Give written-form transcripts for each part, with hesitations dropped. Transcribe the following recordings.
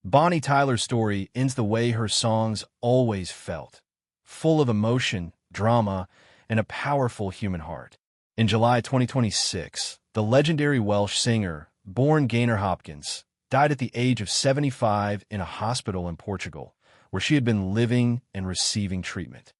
Bonnie Tyler's story ends the way her songs always felt, full of emotion, drama, and a powerful human heart. In July 2026, the legendary Welsh singer, born Gaynor Hopkins, died at the age of 75 in a hospital in Portugal, where she had been living and receiving treatment.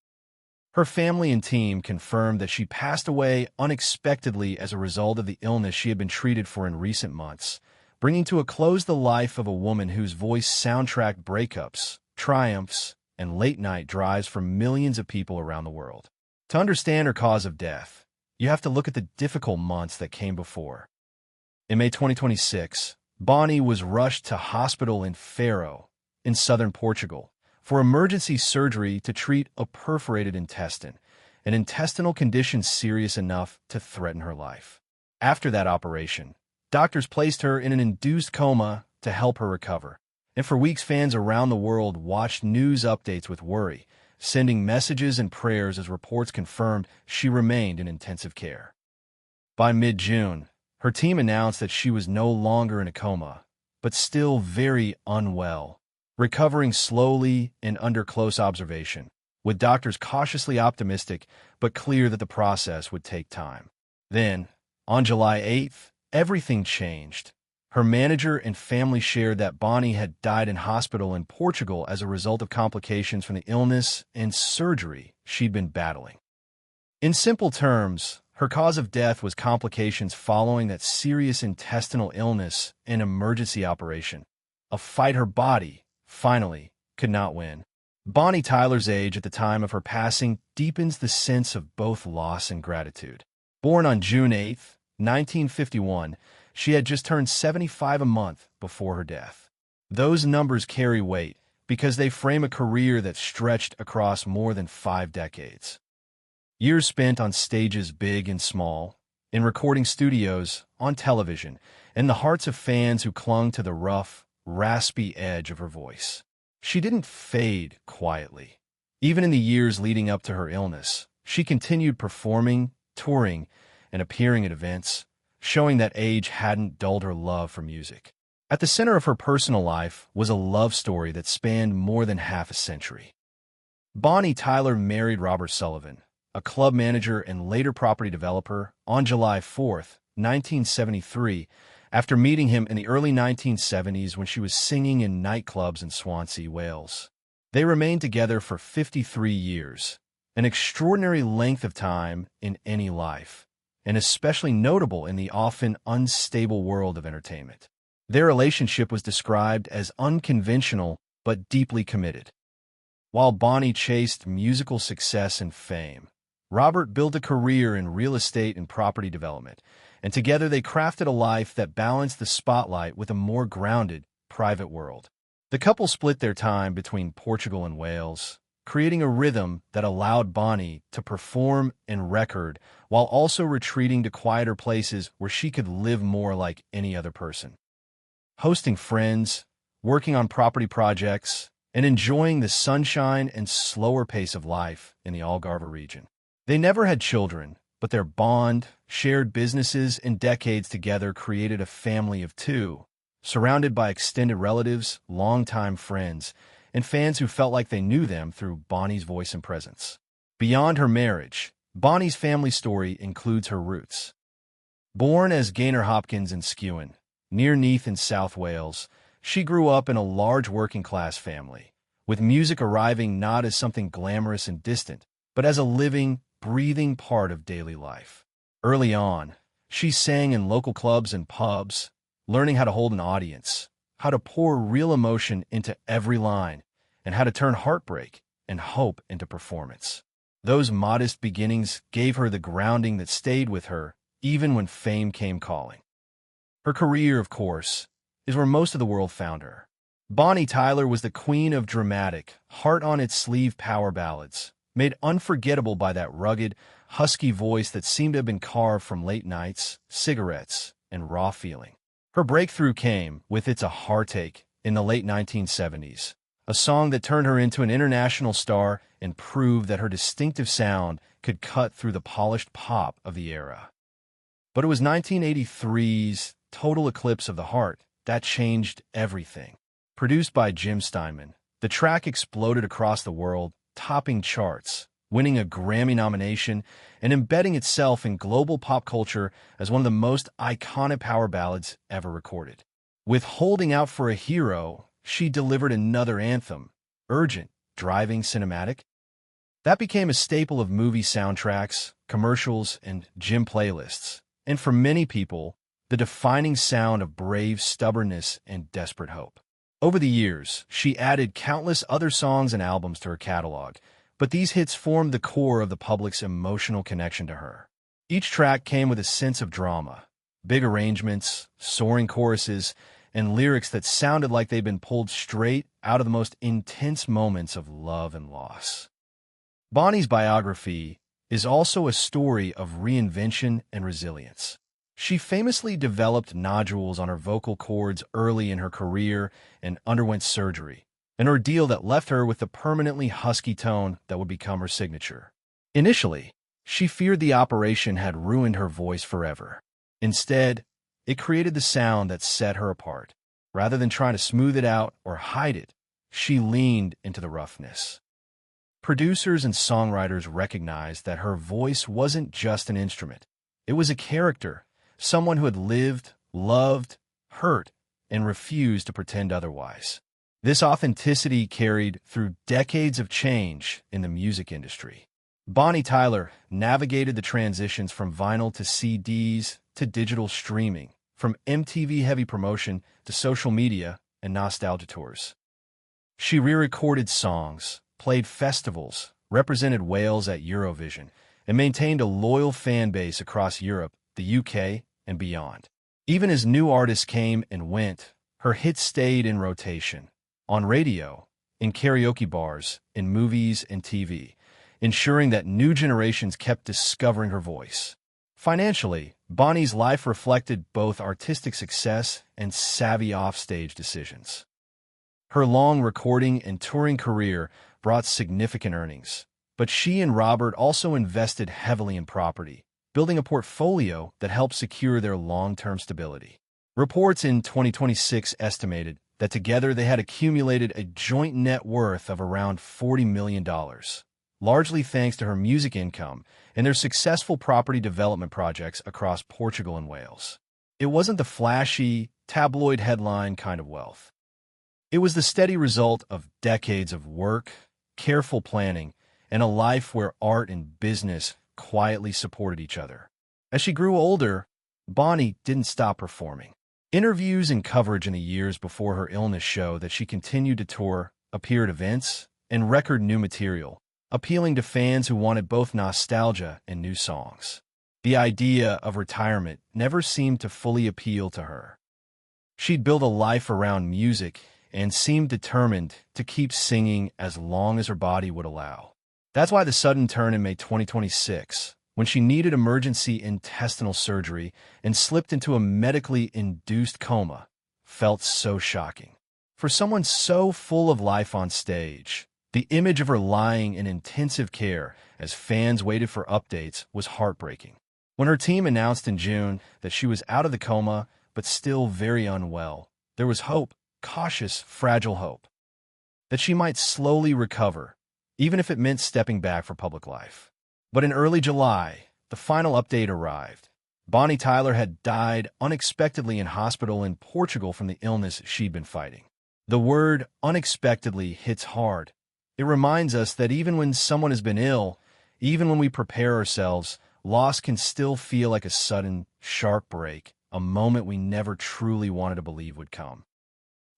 Her family and team confirmed that she passed away unexpectedly as a result of the illness she had been treated for in recent months, bringing to a close the life of a woman whose voice soundtracked breakups, triumphs, and late-night drives for millions of people around the world. To understand her cause of death, you have to look at the difficult months that came before. In May 2026, Bonnie was rushed to hospital in Faro, in southern Portugal, for emergency surgery to treat a perforated intestine, an intestinal condition serious enough to threaten her life. After that operation, doctors placed her in an induced coma to help her recover, and for weeks fans around the world watched news updates with worry, sending messages and prayers as reports confirmed she remained in intensive care. By mid-June, her team announced that she was no longer in a coma, but still very unwell, recovering slowly and under close observation, with doctors cautiously optimistic but clear that the process would take time. Then, on July 8th, everything changed. Her manager and family shared that Bonnie had died in hospital in Portugal as a result of complications from the illness and surgery she'd been battling. In simple terms, her cause of death was complications following that serious intestinal illness and emergency operation, a fight her body, finally, could not win. Bonnie Tyler's age at the time of her passing deepens the sense of both loss and gratitude. Born on June 8, 1951, she had just turned 75 a month before her death. Those numbers carry weight because they frame a career that stretched across more than 5 decades. Years spent on stages big and small, in recording studios, on television, and the hearts of fans who clung to the rough, raspy edge of her voice. She didn't fade quietly. Even in the years leading up to her illness, she continued performing, touring, and appearing at events, showing that age hadn't dulled her love for music. At the center of her personal life was a love story that spanned more than half a century. Bonnie Tyler married Robert Sullivan, a club manager and later property developer, on July 4, 1973, after meeting him in the early 1970s when she was singing in nightclubs in Swansea, Wales. They remained together for 53 years, an extraordinary length of time in any life, and especially notable in the often unstable world of entertainment. Their relationship was described as unconventional but deeply committed. While Bonnie chased musical success and fame, Robert built a career in real estate and property development, and together they crafted a life that balanced the spotlight with a more grounded, private world. The couple split their time between Portugal and Wales, creating a rhythm that allowed Bonnie to perform and record while also retreating to quieter places where she could live more like any other person. Hosting friends, working on property projects, and enjoying the sunshine and slower pace of life in the Algarve region. They never had children, but their bond, shared businesses, and decades together created a family of 2, surrounded by extended relatives, longtime friends, and fans who felt like they knew them through Bonnie's voice and presence. Beyond her marriage, Bonnie's family story includes her roots. Born as Gaynor Hopkins in Skewen, near Neath in South Wales, she grew up in a large working-class family, with music arriving not as something glamorous and distant, but as a living, breathing part of daily life. Early on, she sang in local clubs and pubs, learning how to hold an audience, how to pour real emotion into every line, and how to turn heartbreak and hope into performance. Those modest beginnings gave her the grounding that stayed with her even when fame came calling. Her career, of course, is where most of the world found her. Bonnie Tyler was the queen of dramatic, heart-on-its-sleeve power ballads, made unforgettable by that rugged, husky voice that seemed to have been carved from late nights, cigarettes, and raw feeling. Her breakthrough came with It's a Heartache in the late 1970s, a song that turned her into an international star and proved that her distinctive sound could cut through the polished pop of the era. But it was 1983's Total Eclipse of the Heart that changed everything. Produced by Jim Steinman, the track exploded across the world, topping charts, winning a Grammy nomination, and embedding itself in global pop culture as one of the most iconic power ballads ever recorded. With Holding Out for a Hero, she delivered another anthem, urgent, driving, cinematic. That became a staple of movie soundtracks, commercials, and gym playlists, and for many people, the defining sound of brave stubbornness and desperate hope. Over the years, she added countless other songs and albums to her catalog, but these hits formed the core of the public's emotional connection to her. Each track came with a sense of drama, big arrangements, soaring choruses, and lyrics that sounded like they'd been pulled straight out of the most intense moments of love and loss. Bonnie's biography is also a story of reinvention and resilience. She famously developed nodules on her vocal cords early in her career and underwent surgery, an ordeal that left her with the permanently husky tone that would become her signature. Initially, she feared the operation had ruined her voice forever. Instead, it created the sound that set her apart. Rather than trying to smooth it out or hide it, she leaned into the roughness. Producers and songwriters recognized that her voice wasn't just an instrument. It was a character, someone who had lived, loved, hurt, and refused to pretend otherwise. This authenticity carried through decades of change in the music industry. Bonnie Tyler navigated the transitions from vinyl to CDs to digital streaming, from MTV-heavy promotion to social media and nostalgia tours. She re-recorded songs, played festivals, represented Wales at Eurovision, and maintained a loyal fan base across Europe, the UK, and beyond. Even as new artists came and went, her hits stayed in rotation, on radio, in karaoke bars, in movies and TV, ensuring that new generations kept discovering her voice. Financially, Bonnie's life reflected both artistic success and savvy offstage decisions. Her long recording and touring career brought significant earnings, but she and Robert also invested heavily in property, building a portfolio that helped secure their long-term stability. Reports in 2026 estimated that together they had accumulated a joint net worth of around $40 million, largely thanks to her music income and their successful property development projects across Portugal and Wales. It wasn't the flashy, tabloid headline kind of wealth. It was the steady result of decades of work, careful planning, and a life where art and business quietly supported each other. As she grew older, Bonnie didn't stop performing. Interviews and coverage in the years before her illness show that she continued to tour, appear at events, and record new material, appealing to fans who wanted both nostalgia and new songs. The idea of retirement never seemed to fully appeal to her. She'd built a life around music and seemed determined to keep singing as long as her body would allow. That's why the sudden turn in May 2026, when she needed emergency intestinal surgery and slipped into a medically induced coma, felt so shocking. For someone so full of life on stage, the image of her lying in intensive care as fans waited for updates was heartbreaking. When her team announced in June that she was out of the coma but still very unwell, there was hope, cautious, fragile hope, that she might slowly recover, even if it meant stepping back for public life. But in early July, the final update arrived. Bonnie Tyler had died unexpectedly in hospital in Portugal from the illness she'd been fighting. The word unexpectedly hits hard. It reminds us that even when someone has been ill, even when we prepare ourselves, loss can still feel like a sudden, sharp break, a moment we never truly wanted to believe would come.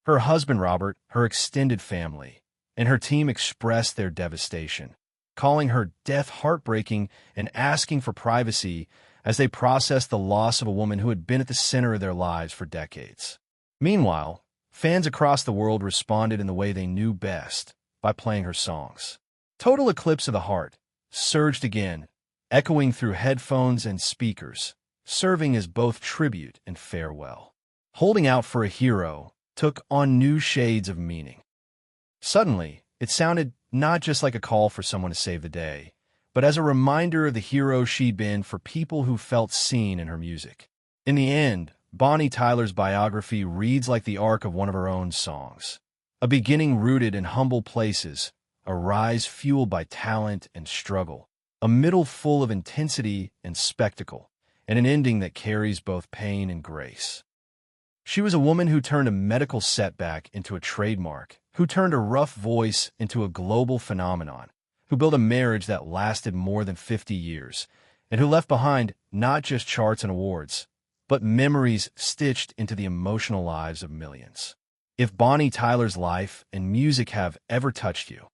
Her husband, Robert, her extended family, and her team expressed their devastation, calling her death heartbreaking and asking for privacy as they processed the loss of a woman who had been at the center of their lives for decades. Meanwhile, fans across the world responded in the way they knew best, by playing her songs. Total Eclipse of the Heart surged again, echoing through headphones and speakers, serving as both tribute and farewell. Holding Out for a Hero took on new shades of meaning. Suddenly, it sounded not just like a call for someone to save the day, but as a reminder of the hero she'd been for people who felt seen in her music. In the end, Bonnie Tyler's biography reads like the arc of one of her own songs, A beginning rooted in humble places, a rise fueled by talent and struggle, a middle full of intensity and spectacle, and an ending that carries both pain and grace. She was a woman who turned a medical setback into a trademark, who turned a rough voice into a global phenomenon, who built a marriage that lasted more than 50 years, and who left behind not just charts and awards, but memories stitched into the emotional lives of millions. If Bonnie Tyler's life and music have ever touched you,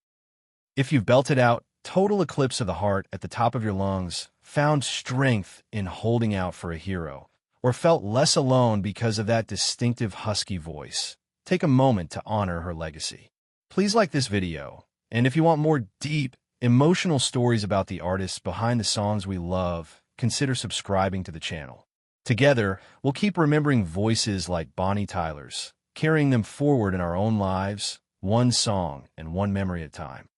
if you've belted out Total Eclipse of the Heart at the top of your lungs, found strength in holding out for a hero, or felt less alone because of that distinctive husky voice, take a moment to honor her legacy. Please like this video, and if you want more deep, emotional stories about the artists behind the songs we love, consider subscribing to the channel. Together, we'll keep remembering voices like Bonnie Tyler's, carrying them forward in our own lives, one song and one memory at a time.